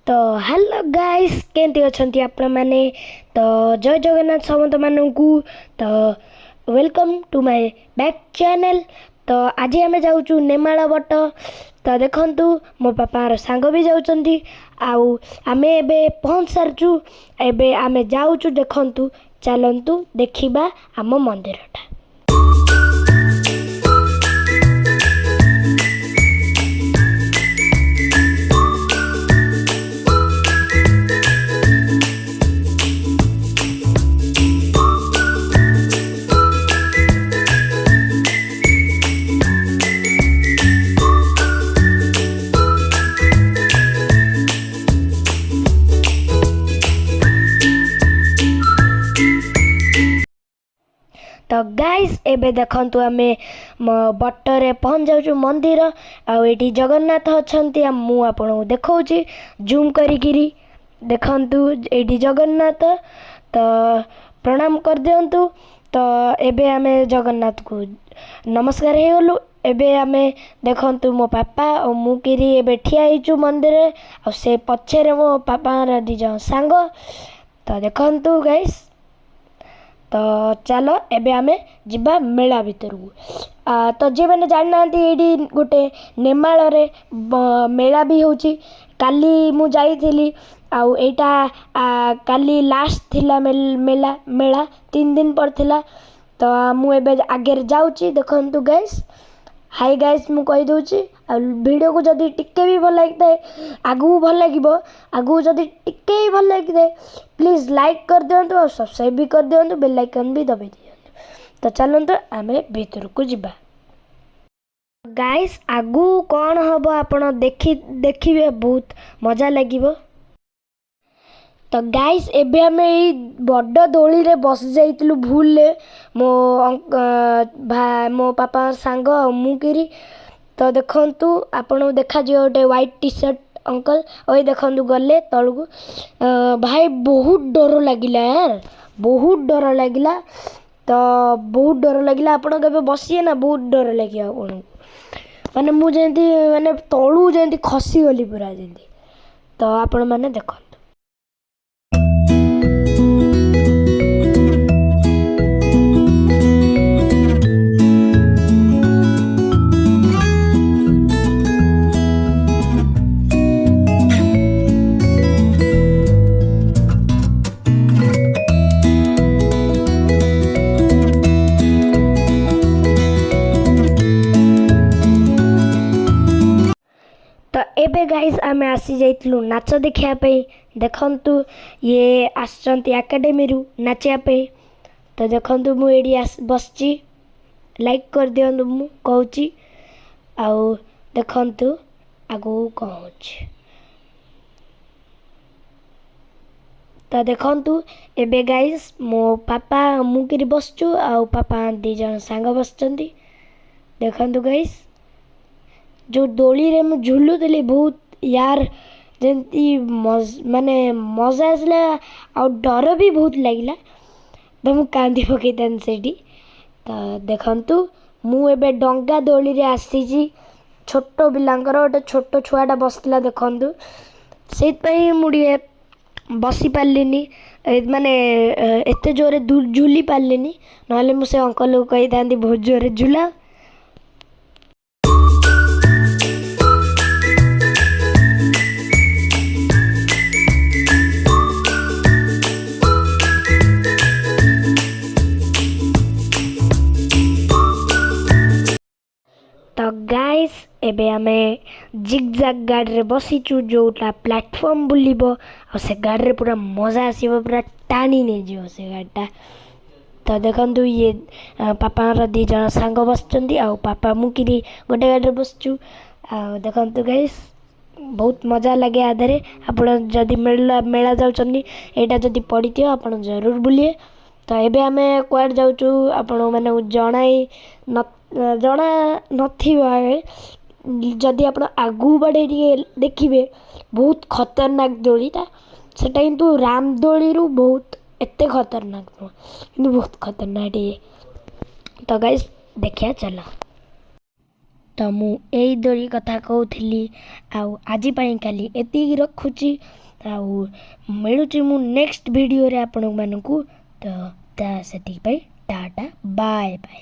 तो hello guys केंती अछंती आपण माने तो जय जगन्नाथ समस्त मानकू तो welcome to my back channel. तो आज आम जाऊँ नेमाल बट तो देखंतु मो पापार सांग भी जाउचंती आउ आमे एबे पहुँच सारचु एबे आमे जाऊँ देखंतु चलंतु देखिबा आम मंदिरटा। तो गाइस एबे देखंतु आमे बट्टरे पहुँच जाऊँ मंदिर आठी जगन्नाथ अच्छा मु आपको देखौची जूम करी देखंतु एठी जगन्नाथ तो प्रणाम कर दियंतु। तो एबे आमे जगन्नाथ को नमस्कार हे गलु। एबे आमे देखंतु मो पापा और मु किरी एबे ठिया हिचु मंदिर और से पछरे मो पापा रा दी जन सांग। तो देखंतु गाइस तो चलो एबे आमे जिबा मेला भीतर को तो जे मैंने जान ना ये गोटे नेमाल रे मेला भी होची। काली मु जाइथिली आउ एटा काली लास्ट थिला मेला मेला 3 दिन पर थिला। तो मु एबे आगे जाउची देखंतु गाइस। हाय गाइस मु कहि दोची वीडियो को जदी टिके भी भल लागिते आगु भल लागिबो आगु जदी टिके भी भल लागिते प्लीज लाइक कर दियंतु और सब्सक्राइब भी कर दियंतु बेल आइकन भी दबाई दियंतु। तो चलंतु आमे भीतर को जिबा। गाइस आगु कौन हबो आपण देखिबे बहुत मजा लागिबो। तो गाइस एबे आमे ई बड़ दोली रे बस जाइतलु भूल ले मो पापा सांग मुकिरी। तो देखंतु आपण देखा जे गोटे व्हाइट टी शर्ट अंकल ओई देखंतु गले तळगु भाई बहुत डर लागिला यार बहुत डर लागिला। तो बहुत डर लागिला आपण केबे बसिए ना बहुत डर लागिया आपण माने मु जेंती माने तळु जेंती खसी गली पूरा जेंती। तो आपण माने देखो तो एबे गाइस आमे आसी जाइतलु नाच देखिया पे देखंतु ये आसचंती एकेडमी रु नाचिया पे। तो देखंतु मु एडी बसची लाइक कर दियंतु मु कहूची आउ देखंतु आगु कहूची। तो देखंतु एबे गाइस मो पापा मु किरी बसचु आउ पापा दी जन सांग बसचंती। देखंतु गाइस जो दोली रे मैं झुलू देली बहुत यार जेंती माने मजा आसला और डर भी बहुत लगिला। तो मु कांदी पकेइतान सेठी। तो देखंतु मु एबे डंगा दोली रे आसीची छोटो बिलांकर गोटे छोटो छुआटा बसला देखंतु सेत पई मुडिए बसी पारलिनी माने एते जोरे झुली पारलिनी नहले मु से अंकल को कहि दांदी बहुत जोरे झुला। तो गाइस एबे आमे जिगजाग गाड़ी रे बसीचु जोटा प्लेटफॉर्म बुलिबो और से गाड़ी रे पूरा मजा आसीबो पूरा टाणी ने जियो से गाड़ीटा। तो देखंतु ये पापा रा दी जन सांग बसचंदी आ पापा मुकिरी गोटे गाड़ी रे बसचु आ देखंतु गाइस बहुत मजा लगे आधरे। आपण जदी मेला जाउचंदी एटा जदी पड़िथियो आपण जरूर बुलिए। तो एबे आमे क्वाड जाउचु आपण माने जना नथिबा जदि आप आगु बाड़े देखिए बहुत खतरनाक दोलीटा सेटा किंतु राम दोली रु बहुत एते खतरनाक नुह किंतु बहुत खतरनाक ये। तो गाइस देखिया चला। तो मु एई दोरी कथा कहूली आउ आज काली एतिकी रखुची आउ मिलुची मु नेक्स्ट वीडियो रे आपण मानकू तो ता सेति टाटा बाय बाय।